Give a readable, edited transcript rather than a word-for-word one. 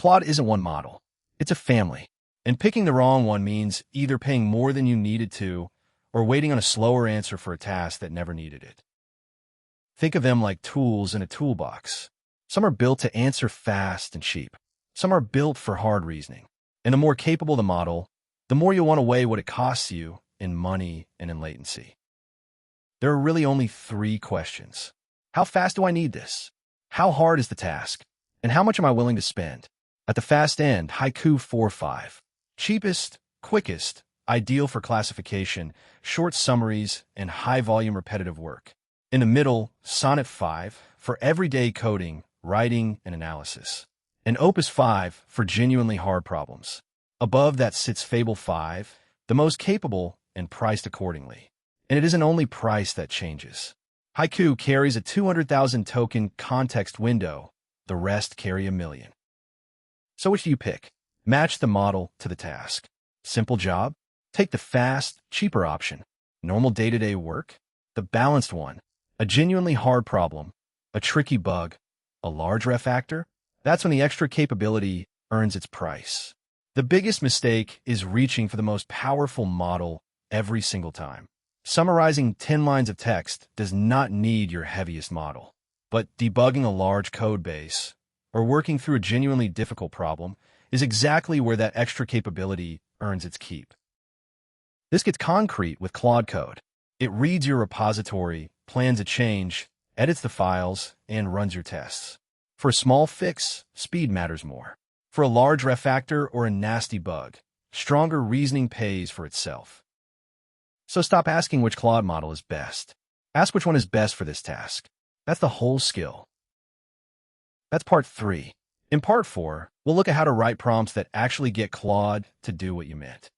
Claude isn't one model. It's a family. And picking the wrong one means either paying more than you needed to or waiting on a slower answer for a task that never needed it. Think of them like tools in a toolbox. Some are built to answer fast and cheap. Some are built for hard reasoning. And the more capable the model, the more you'll want to weigh what it costs you in money and in latency. There are really only three questions. How fast do I need this? How hard is the task? And how much am I willing to spend? At the fast end, Haiku 4.5. Cheapest, quickest, ideal for classification, short summaries, and high-volume repetitive work. In the middle, Sonnet 5 for everyday coding, writing, and analysis. And Opus 5 for genuinely hard problems. Above that sits Fable 5, the most capable and priced accordingly. And it isn't only price that changes. Haiku carries a 200,000 token context window. The rest carry 1 million. So which do you pick? Match the model to the task. Simple job? Take the fast, cheaper option. Normal day-to-day work? The balanced one. A genuinely hard problem, a tricky bug, a large refactor? That's when the extra capability earns its price. The biggest mistake is reaching for the most powerful model every single time. Summarizing 10 lines of text does not need your heaviest model, but debugging a large code base or working through a genuinely difficult problem is exactly where that extra capability earns its keep. This gets concrete with Claude Code. It reads your repository, plans a change, edits the files, and runs your tests. For a small fix, speed matters more. For a large refactor or a nasty bug, stronger reasoning pays for itself. So stop asking which Claude model is best. Ask which one is best for this task. That's the whole skill. That's part 3. In part 4, we'll look at how to write prompts that actually get Claude to do what you meant.